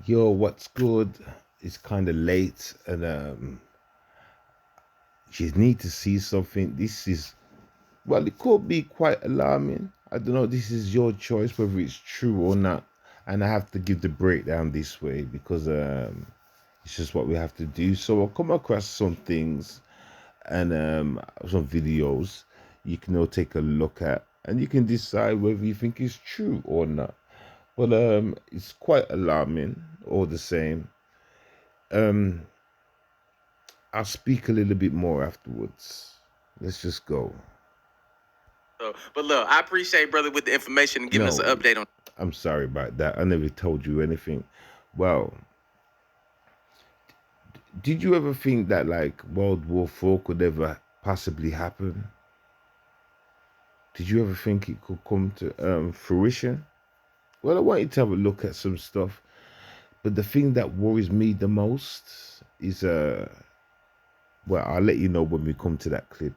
Yo, what's good? It's kind of late, and you need to see something. This is, well, it could be quite alarming. I don't know. This is your choice whether it's true or not, and I have to give the breakdown this way because it's just what we have to do. So I'll come across some things and some videos you can all take a look at, and you can decide whether you think it's true or not. But it's quite alarming all the same. Um, I'll speak a little bit more afterwards. Let's just go. But look, I appreciate brother with the information and giving us an No, update on. I'm sorry about that. I never told you anything. Well, did you ever think that like World War IV could ever possibly happen? Did you ever think it could come to fruition? Well, I want you to have a look at some stuff. But the thing that worries me the most is well, I'll let you know when we come to that clip.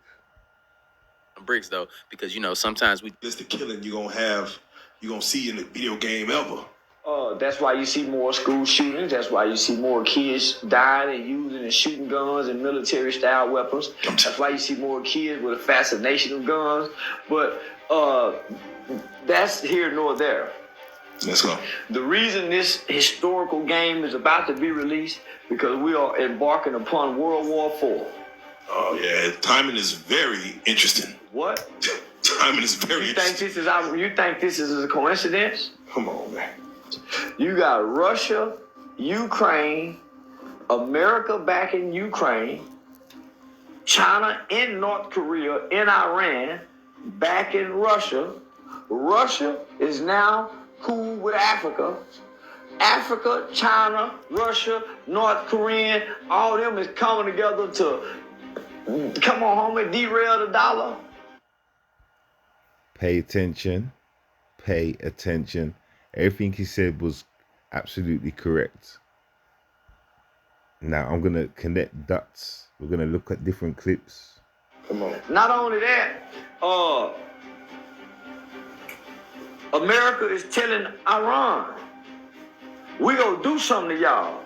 Bricks though, because sometimes we This the killing you're gonna see in the video game ever. That's why you see more school shootings. That's why you see more kids dying and using and shooting guns and military-style weapons. That's why you see more kids with a fascination of guns. But that's here nor there. Let's go. The reason this historical game is about to be released because we are embarking upon World War IV. Oh yeah, timing is very interesting. What? Timing is very interesting. You think this is a coincidence? Come on, man. You got Russia, Ukraine, America backing Ukraine, China in North Korea, in Iran, backing Russia. Russia is now cool with Africa. Africa, China, Russia, North Korean, all of them is coming together to, come on, homie, derail the dollar. Pay attention. Pay attention. Everything he said was absolutely correct. Now I'm going to connect dots. We're going to look at different clips. Come on. Not only that, America is telling Iran, we gonna do something to y'all.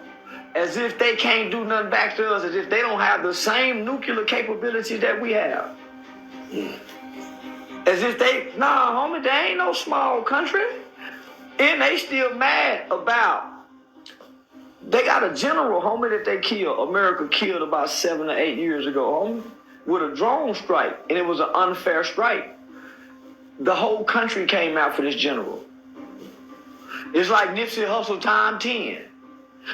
As if they can't do nothing back to us, as if they don't have the same nuclear capabilities that we have. As if homie, they ain't no small country. And they still mad about, they got a general, homie, that they killed. America killed about 7 or 8 years ago, homie, with a drone strike. And it was an unfair strike. The whole country came out for this general. It's like Nipsey Hussle time 10.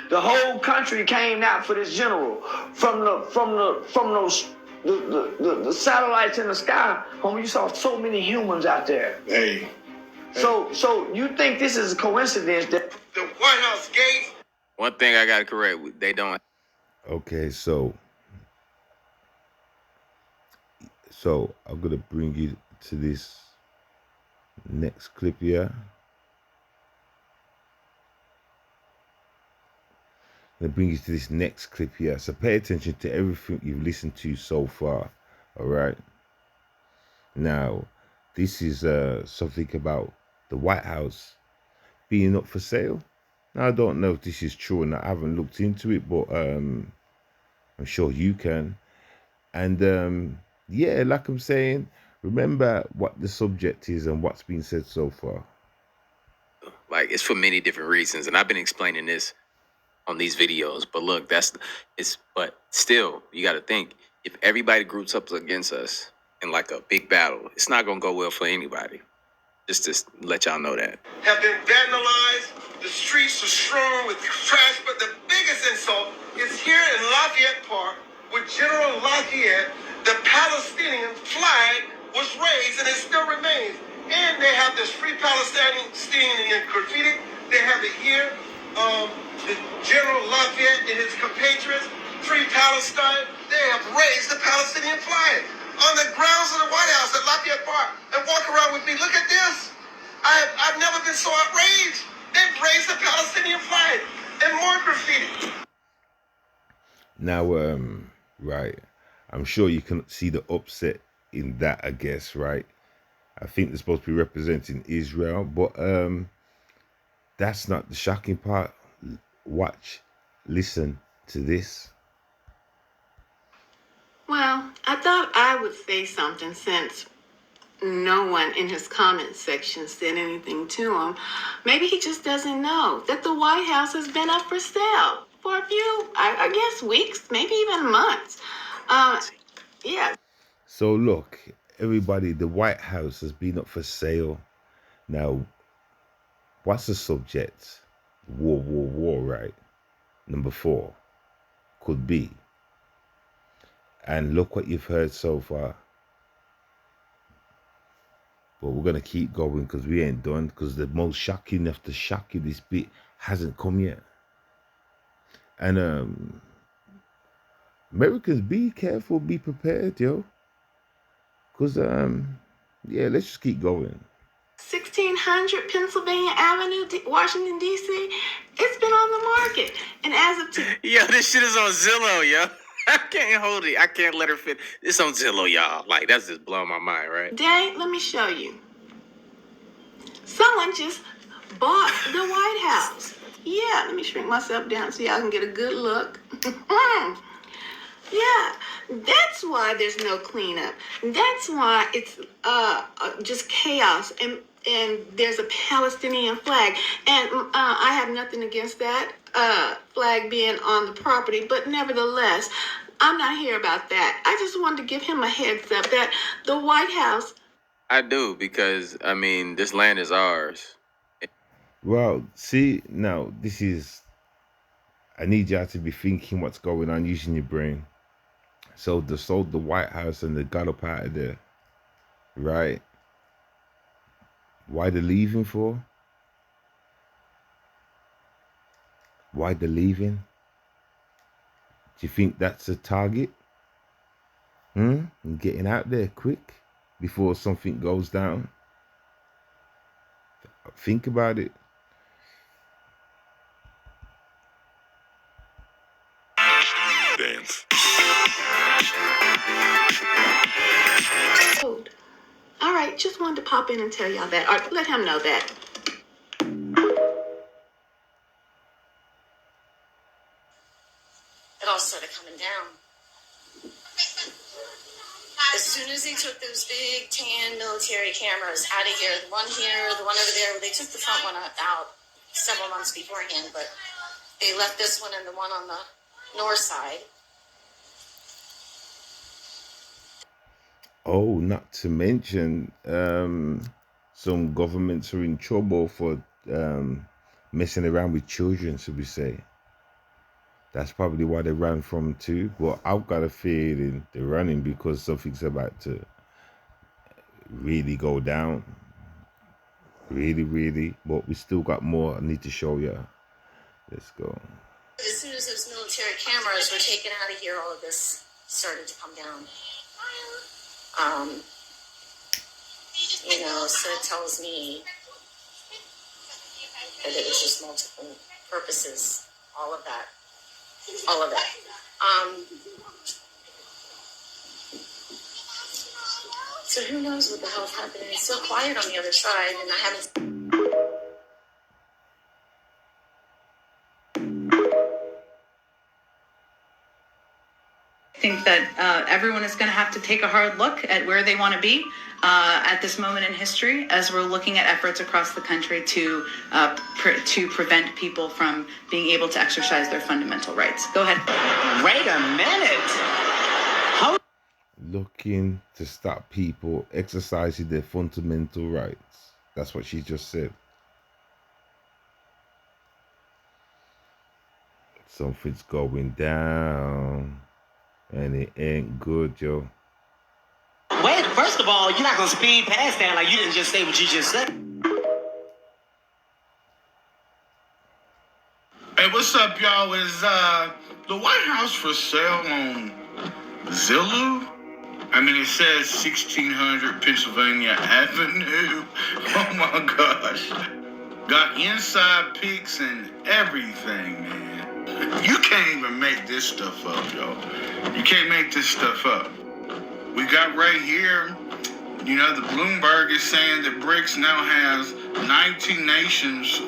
The whole country came out for this general. From the satellites in the sky, homie, you saw so many humans out there. Hey. So you think this is a coincidence that The White House gave. One thing I got to correct, they don't. Okay, so I'm going to bring you to this next clip here. I'm going to bring you to this next clip here. So pay attention to everything you've listened to so far. All right. Now, this is something about the White House being up for sale. Now, I don't know if this is true or not. I haven't looked into it, but I'm sure you can. And yeah, like I'm saying, remember what the subject is and what's been said so far. Like, it's for many different reasons, and I've been explaining this on these videos. But look, but still, you got to think, if everybody groups up against us in like a big battle, it's not gonna go well for anybody. Just to let y'all know that. Have been vandalized. The streets are strewn with trash. But the biggest insult is here in Lafayette Park with General Lafayette. The Palestinian flag was raised and it still remains. And they have this Free Palestinian graffiti. They have it here. The General Lafayette and his compatriots, Free Palestine. They have raised the Palestinian flag on the grounds of the White House at Lafayette Park, and walk around with me. Look at this. I've never been so outraged. They've raised the Palestinian flag and more graffiti. Now, right, I'm sure you can see the upset in that, I guess, right? I think they're supposed to be representing Israel, but that's not the shocking part. watch, listen to this. Well, I thought I would say something since no one in his comment section said anything to him. Maybe he just doesn't know that the White House has been up for sale for a few, I guess, weeks, maybe even months. Yeah. So look, everybody, the White House has been up for sale. Now, what's the subject? War, right? Number 4 could be. And look what you've heard so far. But we're going to keep going because we ain't done, because the most shocking of the shocking, this bit hasn't come yet. And Americans, be careful, be prepared, yo. Because, yeah, let's just keep going. 1600 Pennsylvania Avenue, Washington, D.C. It's been on the market. And as of today... Yo, this shit is on Zillow, yo. I can't hold it. I can't let her fit. It's on Zillow, y'all. Like, that's just blowing my mind, right? Today, let me show you. Someone just bought the White House. Yeah, let me shrink myself down so y'all can get a good look. Yeah, that's why there's no cleanup. That's why it's just chaos, and there's a Palestinian flag. And I have nothing against that flag being on the property, but nevertheless, I'm not here about that. I just wanted to give him a heads up that the White House... I do, because, I mean, this land is ours. Well, see, now, this is... I need y'all to be thinking what's going on, using your brain. So they sold the White House and they got up out of there, right? Why they leaving for? Why they leaving? Do you think that's a target? And getting out there quick before something goes down? Think about it. Dance. All right, just wanted to pop in and tell y'all that, or let him know that. It all started coming down. As soon as they took those big tan military cameras out of here, the one here, the one over there, they took the front one out several months beforehand, but they left this one and the one on the north side. Oh, not to mention, some governments are in trouble for messing around with children, should we say. That's probably why they ran from too. Well, I've got a feeling they're running because something's about to really go down. Really. But we still got more I need to show you. Let's go. As soon as those military cameras were taken out of here, all of this started to come down. So it tells me that it was just multiple purposes, all of that. So who knows what the hell's happening? It's so quiet on the other side, and I haven't... I think that everyone is going to have to take a hard look at where they want to be at this moment in history, as we're looking at efforts across the country to prevent people from being able to exercise their fundamental rights. Go ahead. Wait a minute. Looking to stop people exercising their fundamental rights. That's what she just said. Something's going down. And it ain't good, yo. Wait, first of all, you're not going to speed past that like you didn't just say what you just said. Hey, what's up, y'all? Is the White House for sale on Zillow? I mean, it says 1600 Pennsylvania Avenue. Oh my gosh. Got inside pics and everything, man. You can't even make this stuff up, yo. You can't make this stuff up. We got right here, the Bloomberg is saying that BRICS now has 19 nations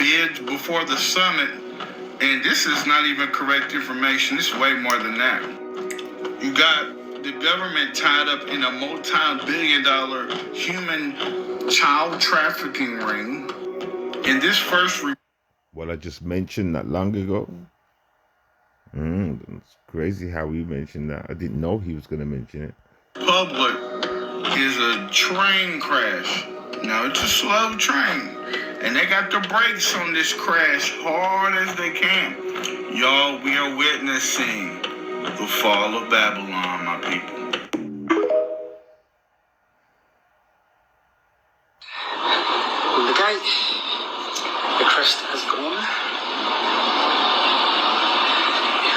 bids before the summit, and this is not even correct information. It's way more than that. You got the government tied up in a multi-billion-dollar human child trafficking ring. In this first Well, I just mentioned that long ago. It's crazy how we mentioned that. I didn't know he was going to mention it. public is a train crash. Now, it's a slow train, and they got the brakes on this crash hard as they can. Y'all, we are witnessing the fall of Babylon, my people. The gate, the crest has gone.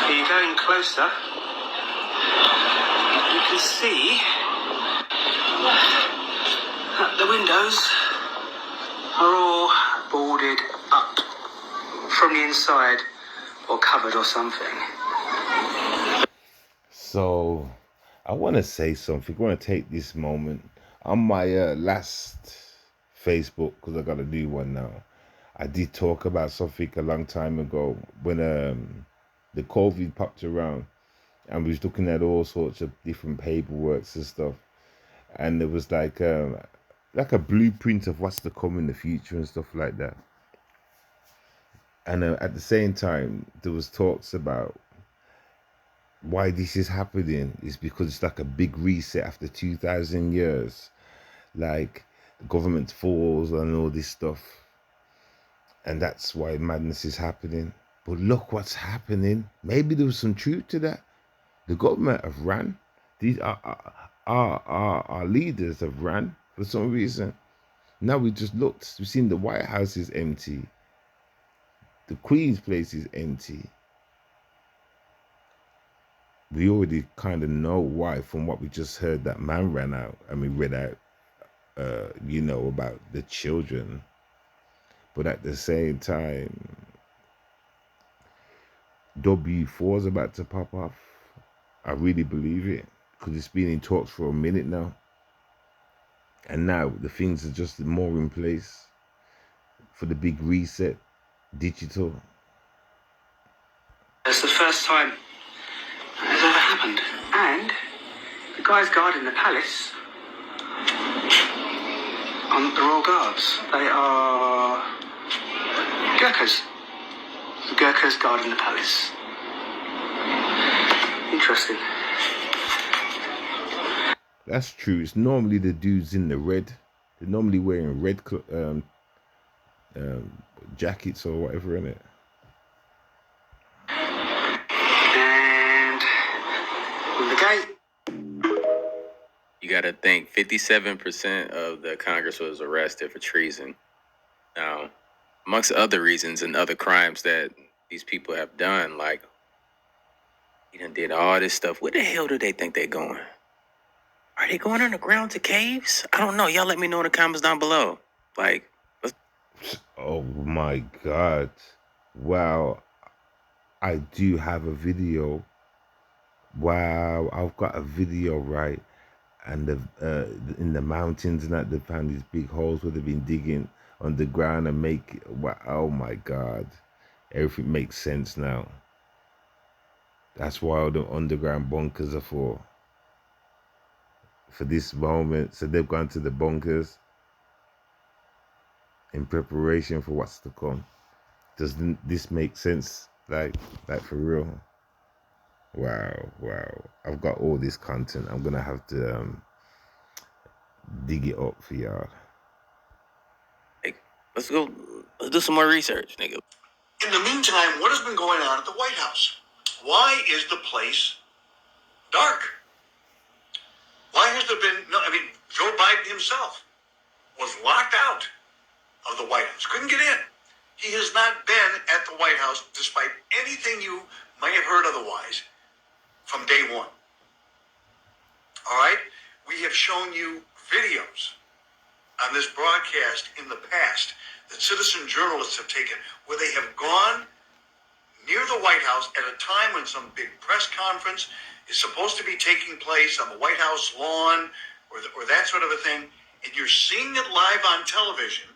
Are you going closer? You can see that the windows are all boarded up from the inside or covered or something. So, I want to say something. I want to take this moment. On my last Facebook, because I got a new one now, I did talk about something a long time ago when the COVID popped around, and we was looking at all sorts of different paperworks and stuff, and there was like a blueprint of what's to come in the future and stuff like that. And at the same time, there was talks about why this is happening is because it's like a big reset after 2,000 years, like the government falls and all this stuff, and that's why madness is happening. But look what's happening. Maybe there was some truth to that. The government have ran. These our leaders have ran for some reason. Now we just looked. We've seen the White House is empty. The Queen's place is empty. We already kind of know why from what we just heard. That man ran out, and we read out, about the children. But at the same time, W4 is about to pop off. I really believe it, because it's been in talks for a minute now. And now the things are just more in place for the big reset, digital. It's the first time has ever happened. And the guys guarding the palace on the Royal Guards, they are Gurkhas. The Gurkhas guarding the palace. Interesting. That's true. It's normally the dudes in the red. They're normally wearing red jackets or whatever, innit? You got to think 57% of the Congress was arrested for treason. Now, amongst other reasons and other crimes that these people have done, like, you done did all this stuff. Where the hell do they think they're going? Are they going underground to caves? I don't know. Y'all let me know in the comments down below. Like, oh my God. Wow. I do have a video. Wow. I've got a video, right? And in the mountains and that, they found these big holes where they've been digging underground and make, wow, oh my God. Everything makes sense now. That's why all the underground bunkers are for this moment. So they've gone to the bunkers in preparation for what's to come. Doesn't this make sense? Like for real? Wow. I've got all this content. I'm gonna have to dig it up for y'all. hey, let's do some more research, nigga. In the meantime, what has been going on at the White House? Why is the place dark? Why has there been Joe Biden himself was locked out of the White House, couldn't get in. He has not been at the White House, despite anything you might have heard otherwise, from day one. All right? We have shown you videos on this broadcast in the past that citizen journalists have taken, where they have gone near the White House at a time when some big press conference is supposed to be taking place on the White House lawn or that sort of a thing, and you're seeing it live on television,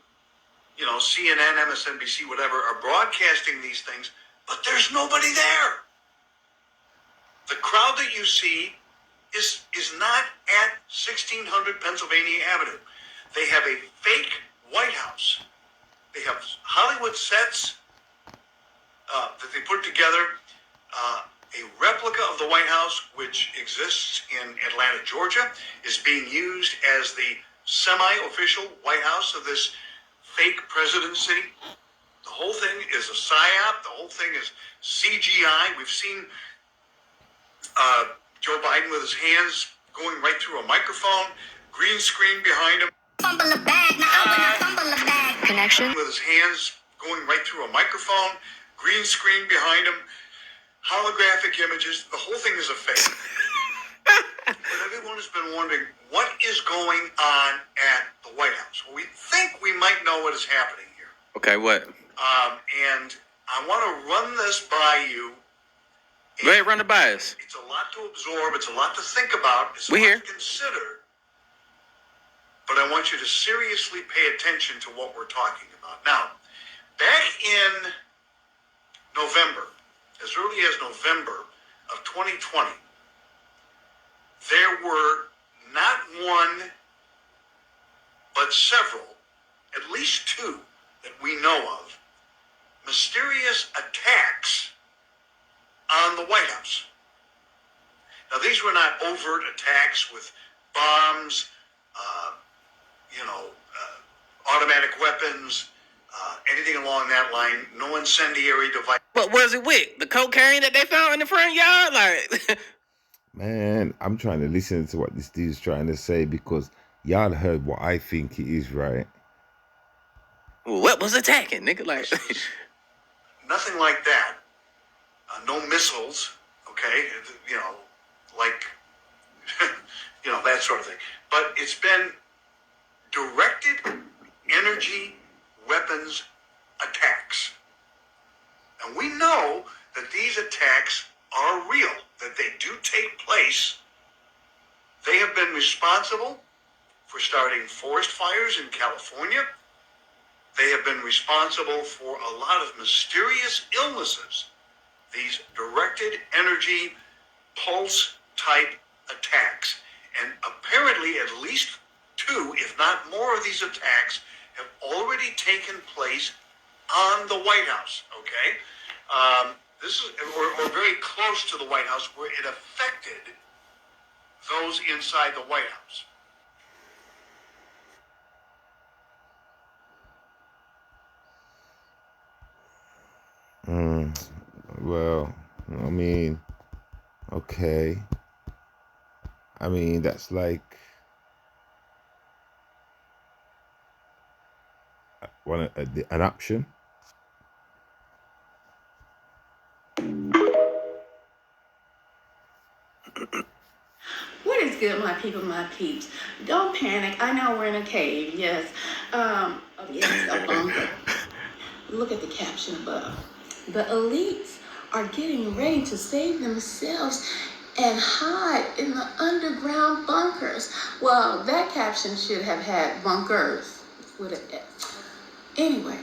CNN, MSNBC, whatever, are broadcasting these things, but there's nobody there. The crowd that you see is not at 1600 Pennsylvania Avenue. They have a fake White House. They have Hollywood sets that they put together, a replica of the White House, which exists in Atlanta, Georgia, is being used as the semi-official White House of this fake presidency. The whole thing is a psyop. The whole thing is CGI. We've seen Joe Biden with his hands going right through a microphone, green screen behind him. Fumble the bag, now open up, fumble the bag. Connection. With his hands going right through a microphone, green screen behind him, holographic images. The whole thing is a fake. But everyone has been wondering what is going on at the White House. Well, we think we might know what is happening here. Okay, what? And I want to run this by you. Go ahead, run it by us. It's a lot to absorb. It's a lot to think about. It's a We lot here. to consider. But I want you to seriously pay attention to what we're talking about. Now, back in November, as early as November of 2020, there were not one, but several, at least two that we know of, mysterious attacks on the White House. Now, these were not overt attacks with bombs, automatic weapons, anything along that line, no incendiary device. What was it with? The cocaine that they found in the front yard? Like, Man, I'm trying to listen to what this dude's trying to say because y'all heard what I think it is, right? what was attacking, nigga? Like, Nothing like that. No missiles, okay? Like, that sort of thing. But it's been directed energy weapons attacks. And we know that these attacks are real, that they do take place. They have been responsible for starting forest fires in California. They have been responsible for a lot of mysterious illnesses. These directed energy pulse type attacks. And apparently at least two, if not more of these attacks have already taken place on the White House, okay? This is, or very close to the White House, where it affected those inside the White House. Well, I mean, okay. I mean, that's like an option. What is good, my people, my peeps? Don't panic. I know we're in a cave, yes. Yes, a bunker. Look at the caption above. The elites are getting ready to save themselves and hide in the underground bunkers. Well, that caption should have had bunkers with an F. Anyway,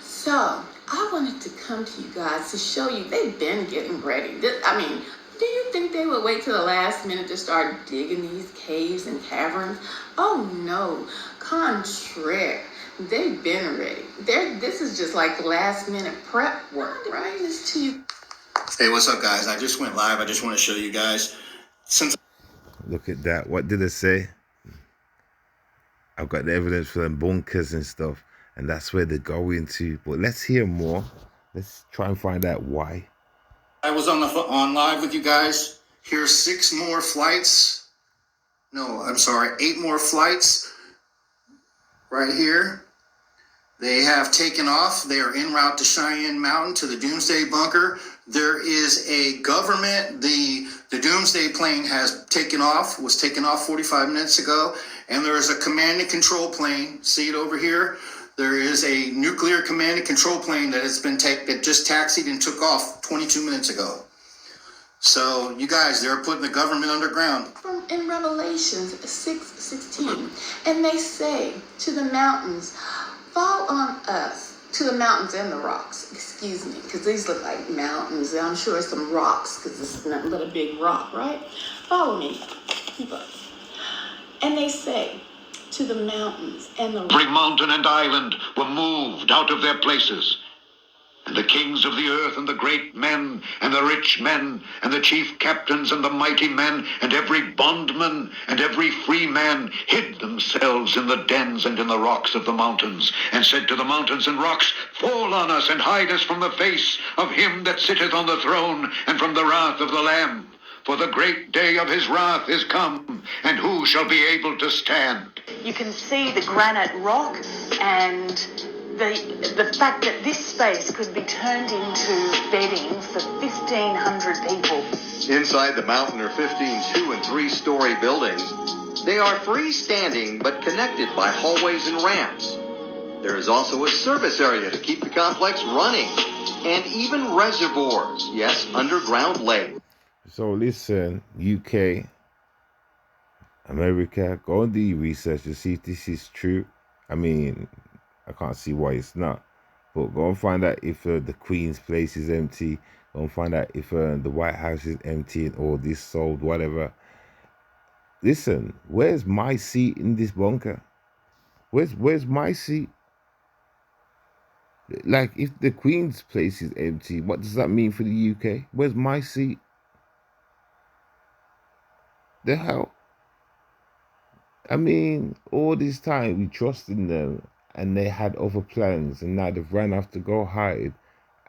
so I wanted to come to you guys to show you they've been getting ready. Do you think they would wait till the last minute to start digging these caves and caverns? Oh no, contraire. They've been ready. This is just like last minute prep work, right? This to you. Hey, what's up, guys? I just went live. I just want to show you guys. Look at that. What did I say? I've got the evidence for them bunkers and stuff, and that's where they're going to. But let's hear more. Let's try and find out why. I was on live with you guys. Here's 6 more flights. No, I'm sorry, 8 more flights right here. They have taken off. They are en route to Cheyenne Mountain to the Doomsday Bunker. There is a government, the Doomsday plane was taken off 45 minutes ago, and there is a command and control plane. See it over here? There is a nuclear command and control plane that that just taxied and took off 22 minutes ago. So you guys, they're putting the government underground. In Revelations 6:16, and they say to the mountains, fall on us, to the mountains and the rocks, excuse me, because these look like mountains, and I'm sure some rocks, because this is nothing but a big rock, right? Follow me, keep up. And they say, to the mountains and the Every mountain and island were moved out of their places. And the kings of the earth, and the great men, and the rich men, and the chief captains, and the mighty men, and every bondman, and every free man, hid themselves in the dens and in the rocks of the mountains, and said to the mountains and rocks, Fall on us, and hide us from the face of him that sitteth on the throne, and from the wrath of the Lamb. For the great day of his wrath is come, and who shall be able to stand? You can see the granite rock and the fact that this space could be turned into bedding for 1,500 people. Inside the mountain are 15 2- and 3-story buildings. They are freestanding but connected by hallways and ramps. There is also a service area to keep the complex running, and even reservoirs, yes, underground lakes. So listen, UK, America, go and do your research to see if this is true. I mean, I can't see why it's not. But go and find out if the Queen's place is empty. Go and find out if the White House is empty or this sold, whatever. Listen, where's my seat in this bunker? Where's my seat? Like, if the Queen's place is empty, what does that mean for the UK? Where's my seat? The hell? I mean, all this time we trusted them and they had other plans, and now they've ran off to go hide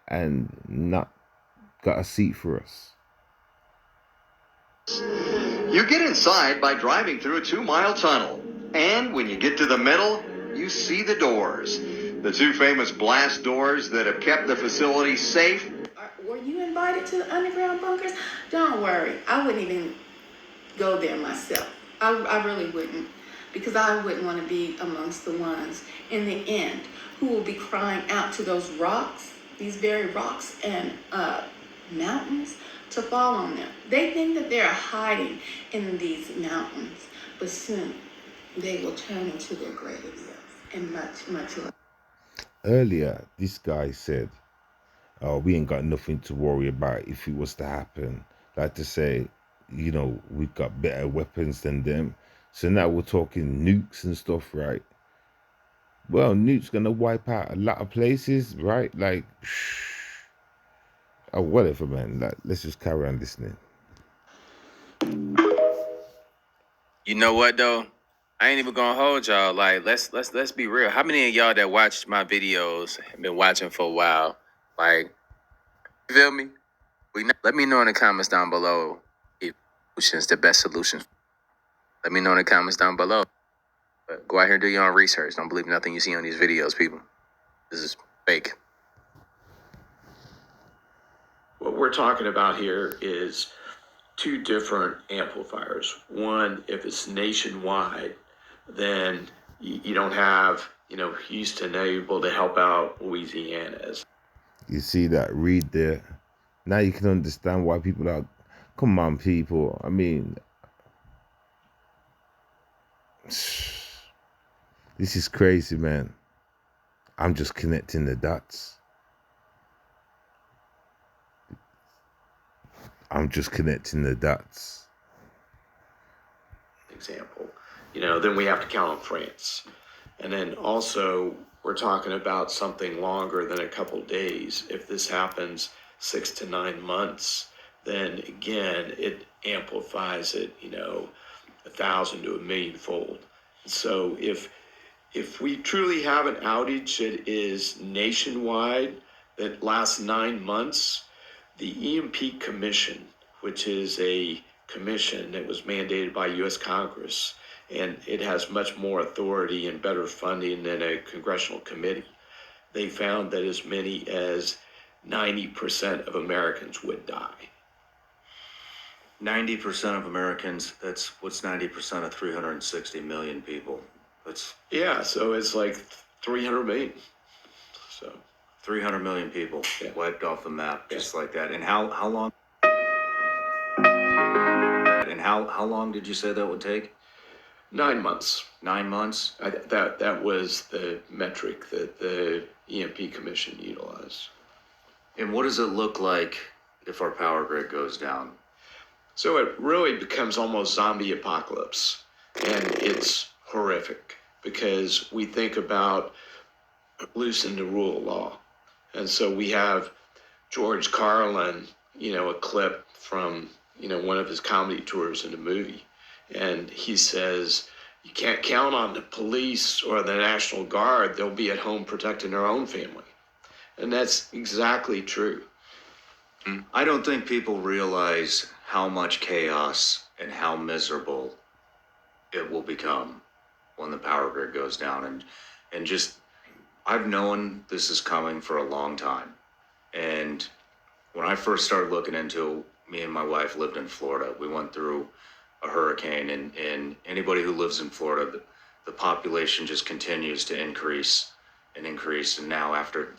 and not got a seat for us. You get inside by driving through a 2-mile tunnel. And when you get to the middle, you see the doors. The 2 famous blast doors that have kept the facility safe. Were you invited to the underground bunkers? Don't worry, I wouldn't even go there myself. I really wouldn't, because I wouldn't want to be amongst the ones in the end who will be crying out to those rocks, these very rocks and mountains, to fall on them. They think that they're hiding in these mountains, but soon they will turn into their graves and much, much less. Earlier, this guy said, "Oh, we ain't got nothing to worry about if it was to happen." Like to say, you know, we've got better weapons than them. So now we're talking nukes and stuff, right? Well, nukes gonna wipe out a lot of places, right? Like, oh, whatever, man. Like, let's just carry on listening. You know what though? I ain't even gonna hold y'all. Like, let's be real. How many of y'all that watched my videos have been watching for a while? Like, you feel me? Let me know in the comments down below if solutions the best solution. Let me know in the comments down below. But go out here and do your own research. Don't believe nothing you see on these videos, people. This is fake. What we're talking about here is 2 different amplifiers. One, if it's nationwide, then you don't have, Houston able to help out Louisiana's. You see that? Read there. Now you can understand why people are. Come on, people. I mean, this is crazy, man. I'm just connecting the dots. I'm just connecting the dots. Example, then we have to count on France. And then also we're talking about something longer than a couple days. If this happens 6 to 9 months, then again, it amplifies it, 1,000 to 1,000,000 fold. So if we truly have an outage that is nationwide, that lasts 9 months, the EMP Commission, which is a commission that was mandated by U.S. Congress, and it has much more authority and better funding than a congressional committee. They found that as many as 90% of Americans would die. 90% of Americans, that's what's 90% of 360 million people. Yeah, so it's like 300 million. So 300 million people wiped off the map just like that. And how long? And how long did you say that would take? 9 months. 9 months? That was the metric that the EMP Commission utilized. And what does it look like if our power grid goes down? So it really becomes almost zombie apocalypse, and it's horrific because we think about loosening the rule of law. And so we have George Carlin, a clip from, one of his comedy tours in the movie. And he says, you can't count on the police or the National Guard. They'll be at home protecting their own family. And that's exactly true. I don't think people realize how much chaos and how miserable it will become when the power grid goes down. And just, I've known this is coming for a long time. And when I first started looking into it, me and my wife lived in Florida. We went through a hurricane, and anybody who lives in Florida, the population just continues to increase and increase. And now after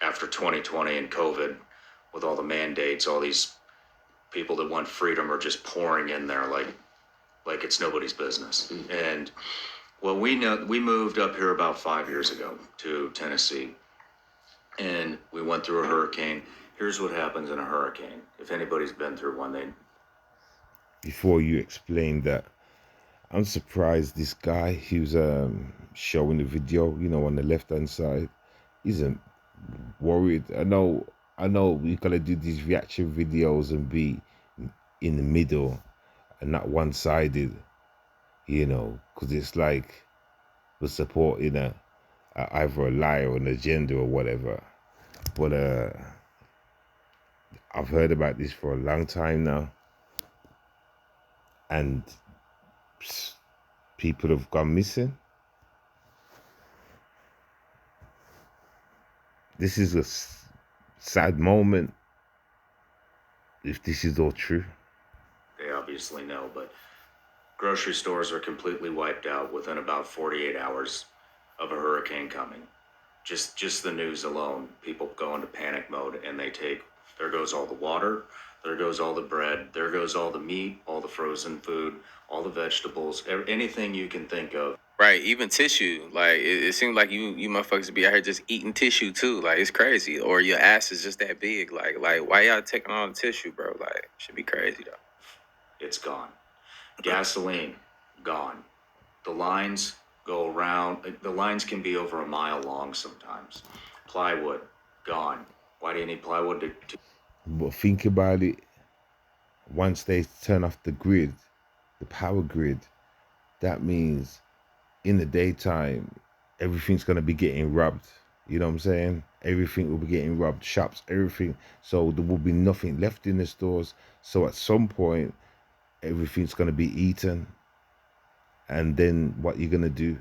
2020 and COVID, with all the mandates, all these people that want freedom are just pouring in there like it's nobody's business. And well, we moved up here about 5 years ago to Tennessee, and we went through a hurricane. Here's what happens in a hurricane. If anybody's been through one, Before you explain that, I'm surprised this guy who's showing the video, on the left hand side, isn't worried. I know we gotta do these reaction videos and be in the middle and not one-sided, because it's like we're supporting either a lie or an agenda or whatever. But I've heard about this for a long time now, and people have gone missing. This is a sad moment if this is all true. they obviously know, but grocery stores are completely wiped out within about 48 hours of a hurricane coming. Just the news alone, people go into panic mode, and there goes all the water, there goes all the bread, there goes all the meat, all the frozen food, all the vegetables, anything you can think of. Right, even tissue. Like it seems like you motherfuckers be out here just eating tissue too. Like it's crazy. Or your ass is just that big. Like why y'all taking all the tissue, bro? Like should be crazy though. It's gone. Gasoline, gone. The lines go around. The lines can be over a mile long sometimes. Plywood, gone. Why do you need plywood to But think about it. Once they turn off the grid, the power grid, that means in the daytime, everything's going to be getting robbed. You know what I'm saying? Everything will be getting robbed. Shops, everything. So there will be nothing left in the stores. So at some point, everything's going to be eaten. And then what you're going to do?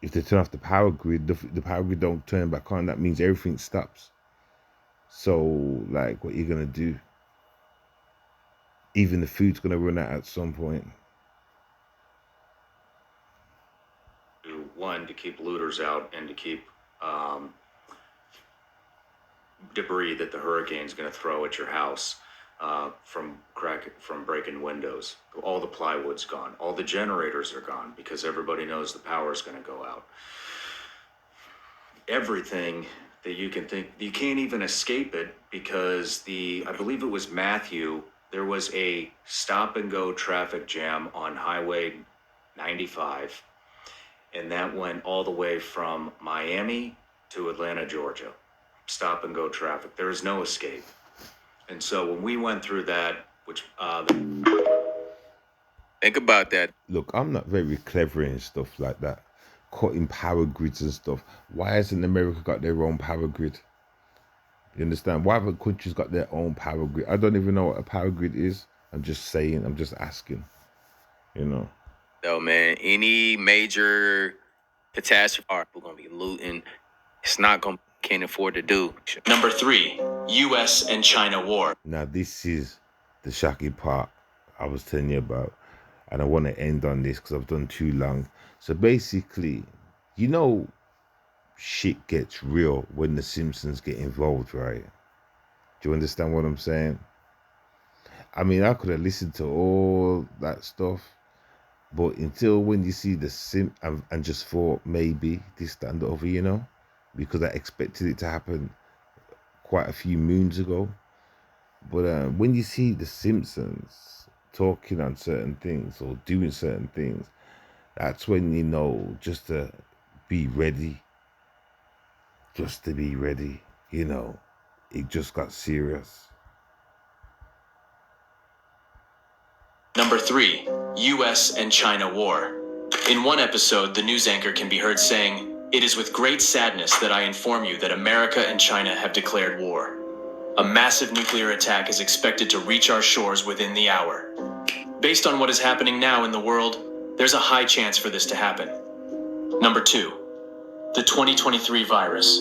If they turn off the power grid, the power grid don't turn back on. That means everything stops. So, like, what you're going to do? Even the food's going to run out at some point. one, to keep looters out and to keep debris that the hurricane's going to throw at your house from breaking windows. All the plywood's gone. All the generators are gone because everybody knows the power's going to go out. Everything that you can think, you can't even escape it because I believe it was Matthew, there was a stop and go traffic jam on Highway 95, and that went all the way from Miami to Atlanta, Georgia. Stop and go traffic. There is no escape. And so when we went through that, which think about that. Look, I'm not very clever in stuff like that. Cutting power grids and stuff. Why hasn't America got their own power grid? You understand? Why haven't countries got their own power grid? I don't even know what a power grid is. I'm just saying, I'm just asking. You know. Though, man, any major catastrophe, we're gonna be looting. It's not gonna can't afford to do. Number 3, U.S. and China war. Now this is the shocking part I was telling you about, and I want to end on this because I've done too long. So basically, you know, shit gets real when the Simpsons get involved, right? Do you understand what I'm saying? I mean, I could have listened to all that stuff, but until when you see the sim and just thought maybe this, that, and the other, because I expected it to happen quite a few moons ago. But when you see the Simpsons talking on certain things or doing certain things, that's when you know just to be ready. Just to be ready, it just got serious. Number 3, US and China War. In one episode, the news anchor can be heard saying, "It is with great sadness that I inform you that America and China have declared war. A massive nuclear attack is expected to reach our shores within the hour. Based on what is happening now in the world, there's a high chance for this to happen." Number 2, the 2023 virus.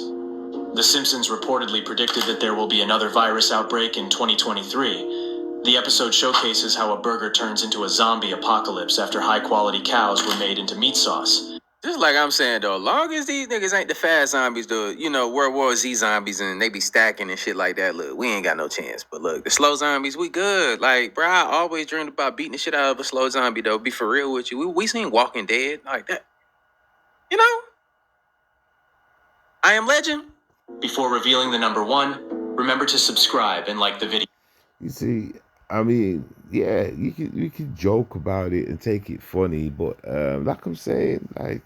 The Simpsons reportedly predicted that there will be another virus outbreak in 2023. The episode showcases how a burger turns into a zombie apocalypse after high-quality cows were made into meat sauce. Just like I'm saying though, long as these niggas ain't the fast zombies, World War Z zombies, and they be stacking and shit like that, look, we ain't got no chance. But look, the slow zombies, we good. Like, bro, I always dreamed about beating the shit out of a slow zombie though. Be for real with you. We seen Walking Dead like that. I Am Legend. Before revealing the number 1, remember to subscribe and like the video. You see, I mean, yeah, you can joke about it and take it funny, but like I'm saying, like,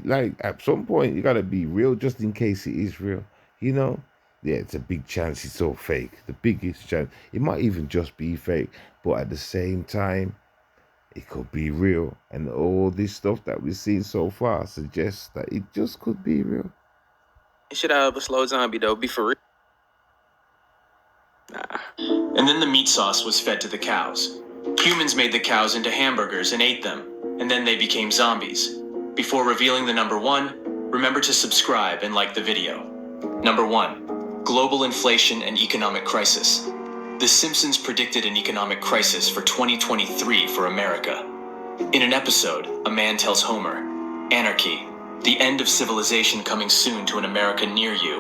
like at some point you gotta be real, just in case it is real, Yeah, it's a big chance it's all fake. The biggest chance. It might even just be fake, but at the same time, it could be real. And all this stuff that we've seen so far suggests that it just could be real. Shit out of a slow zombie though. Be for real. And then the meat sauce was fed to the cows. Humans made the cows into hamburgers and ate them, and then they became zombies. Before revealing the number 1, remember to subscribe and like the video. Number 1, global inflation and economic crisis. The Simpsons predicted an economic crisis for 2023 for America. In an episode, a man tells Homer, "Anarchy, the end of civilization coming soon to an America near you."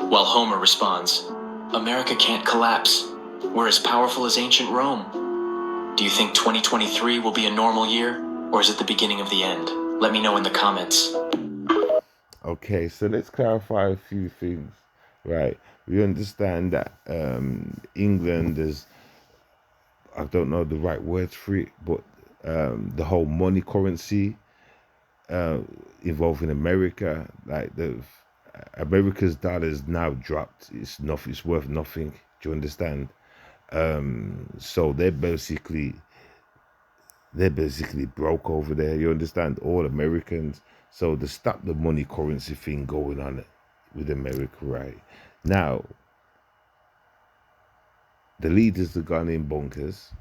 While Homer responds, "America can't collapse. We're as powerful as ancient Rome." Do you think 2023 will be a normal year, or is it the beginning of the end? Let me know in the comments. Okay, so let's clarify a few things, right? We understand that England is, I don't know the right words for it, but the whole money currency involving America, like America's dollar is now dropped. It's nothing. It's worth nothing. Do you understand? So they're basically broke over there. You understand? All Americans. So to stop the money currency thing going on with America, right now, the leaders are gone in bunkers.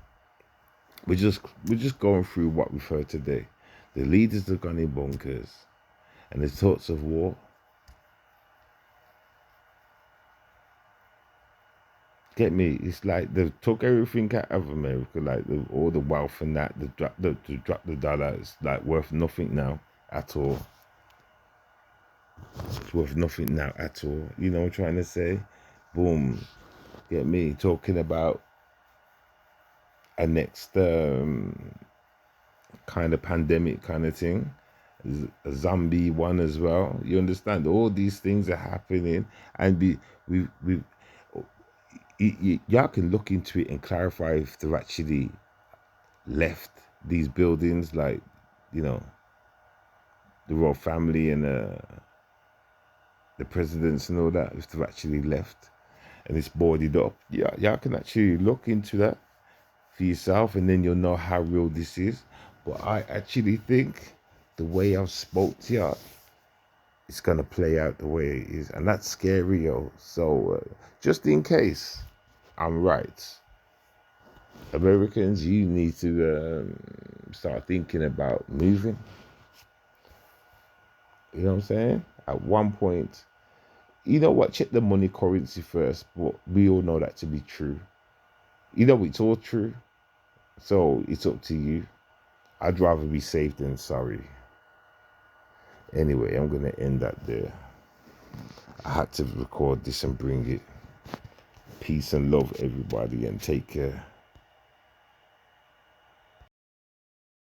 We're just going through what we've heard today. The leaders have gone in bunkers, and there's thoughts of war. Get me? It's like they took everything out of America, like all the wealth and that. They drop the dollar. It's like worth nothing now at all. It's worth nothing now at all. You know what I'm trying to say? Boom. Get me? Talking about a next kind of pandemic kind of thing. A zombie one as well. You understand? All these things are happening, and y'all can look into it and clarify if they've actually left these buildings, like, the royal family and the presidents and all that, if they've actually left and it's boarded up. Yeah, y'all can actually look into that for yourself, and then you'll know how real this is. But I actually think the way I've spoke to y'all, it's gonna play out the way it is, and that's scary, yo. So just in case I'm right, Americans, you need to start thinking about moving. You know what I'm saying? At one point, you know what? Check the money currency first, but we all know that to be true. It's all true. So it's up to you. I'd rather be safe than sorry. Anyway, I'm gonna end that there. I had to record this and bring it. Peace and love, everybody, and take care.